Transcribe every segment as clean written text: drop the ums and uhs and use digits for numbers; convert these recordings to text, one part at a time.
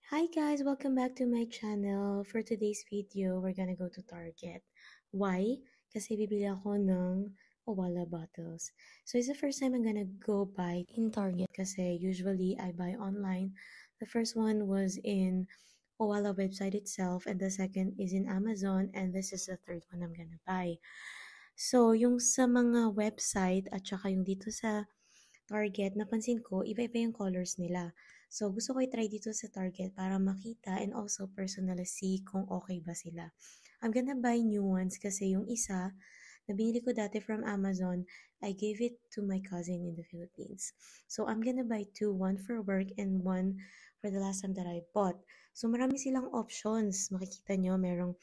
Hi guys, welcome back to my channel. For today's video, we're gonna go to Target. Why? Kasi bibili ako ng Owala bottles. So it's the first time I'm gonna go buy in Target kasi usually I buy online. The first one was in Owala website itself and the second is in Amazon and this is the third one I'm gonna buy. So yung sa mga website at saka yung dito sa Target, napansin ko, iba-iba yung colors nila. So, gusto ko i-try dito sa Target para makita and also personally see kung okay ba sila. I'm gonna buy new ones kasi yung isa, na binili ko dati from Amazon, I gave it to my cousin in the Philippines. So, I'm gonna buy two, one for work and one for the last time that I bought. So, marami silang options. Makikita nyo, merong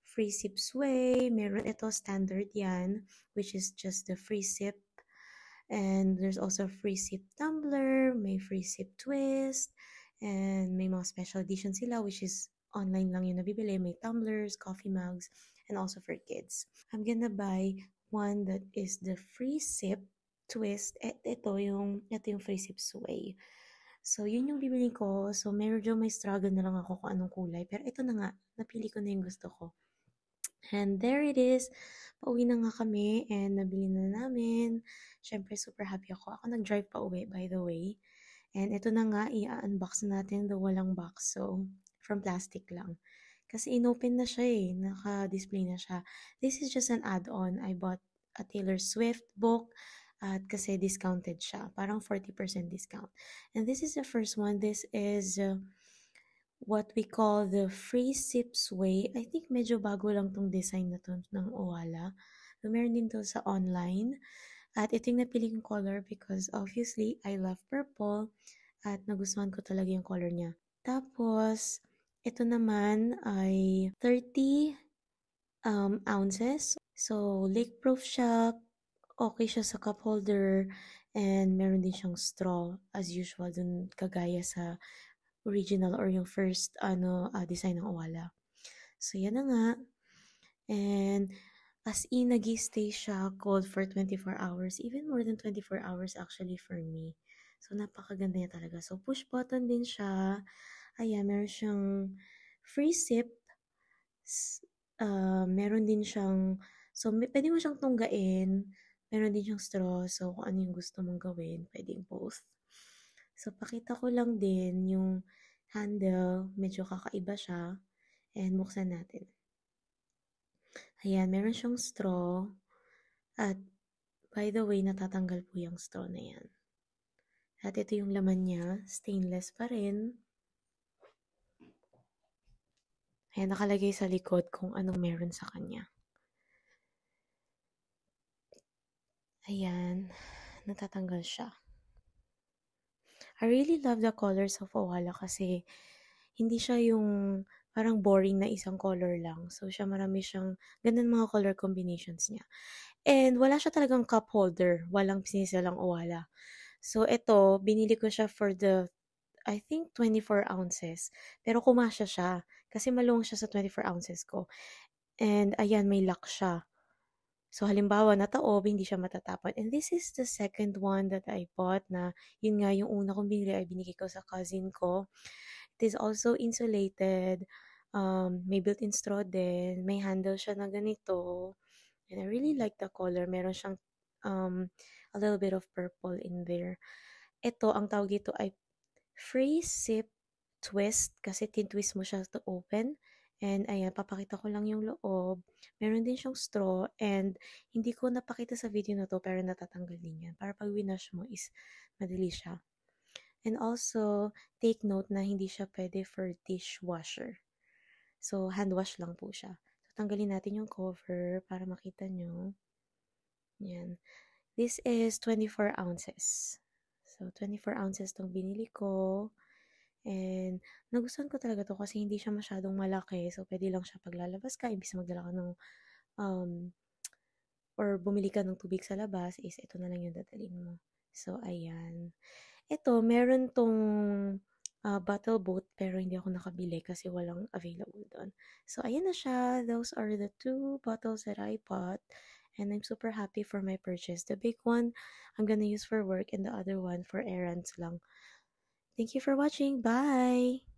free sip sway, meron ito standard yan, which is just the free sip. And there's also free sip tumbler, may free sip twist, and may mga special edition sila which is online lang yung nabibili. May tumblers, coffee mugs, and also for kids. I'm gonna buy one that is the free sip twist. Ito yung free sip sway. So, yun yung bibili ko. So, medyo may struggle na lang ako kung anong kulay. Pero ito na nga, napili ko na yung gusto ko. And there it is. Pauwi na nga kami and nabili na namin. Siyempre, super happy ako. Ako nag-drive pa uwi, by the way. And ito na nga, i-unbox natin the walang box. So, from plastic lang. Kasi inopen na siya eh. Naka-display na siya. This is just an add-on. I bought a Taylor Swift book at kasi discounted siya. Parang 40% discount. And this is the first one. This is what we call the free sip sway. I think medyo bago lang tong design na to ng Owala. So, meron din to sa online. At ito yung napili kong color because obviously I love purple at nagustuhan ko talaga yung color niya. Tapos, ito naman ay 30 ounces. So, leak-proof siya. Okay siya sa cup holder. And meron din siyang straw as usual dun kagaya sa original or yung first design ng Owala. So, yan na nga. And as in, nag-stay siya cold for 24 hours. Even more than 24 hours actually for me. So, napakaganda niya talaga. So, push button din siya. Ayan, meron siyang free sip. Meron din siyang, so, pwede mo siyang tunggain. Meron din siyang straw. So, kung ano yung gusto mong gawin, pwedeng both. So, pakita ko lang din yung handle. Medyo kakaiba siya. And buksan natin. Ayan, meron siyang straw. At, by the way, natatanggal po yung straw na yan. At ito yung laman niya. Stainless pa rin. Ayan, nakalagay sa likod kung anong meron sa kanya. Ayan, natatanggal siya. I really love the colors of Owala kasi hindi siya yung parang boring na isang color lang. So, marami siyang ganun mga color combinations niya. And wala siya talagang cup holder. Walang sinisilang Owala. So, ito, binili ko siya for I think 24 ounces. Pero kumasya siya. Kasi maluwang siya sa 24 ounces ko. And ayan, may lock siya. So, halimbawa, nataob, hindi siya matatapon. And this is the second one that I bought na, yun nga, yung una kong binili ay binigay ko sa cousin ko. It is also insulated. May built-in straw din. May handle siya na ganito. And I really like the color. Meron siyang a little bit of purple in there. Ito, ang tawag dito ay free sip twist kasi tin-twist mo siya to open. And ayan, papakita ko lang yung loob. Meron din siyang straw and hindi ko napakita sa video na to pero natatanggal din yan. Para pag winash mo is madali siya. And also, take note na hindi siya pwede for dishwasher. So, hand wash lang po siya. So, tanggalin natin yung cover para makita nyo. Yan. This is 24 ounces. So, 24 ounces tong binili ko. And nagustuhan ko talaga to kasi hindi siya masyadong malaki. So, pwede lang siya paglalabas ka. Imbis na magdala ka ng um, or bumili ka ng tubig sa labas, is ito na lang yung dadalhin mo. So, ayan. Ito, meron tong bottle boat pero hindi ako nakabili kasi walang available doon. So, ayan na siya. Those are the two bottles that I bought. And I'm super happy for my purchase. The big one, I'm gonna use for work and the other one for errands lang. Thank you for watching. Bye!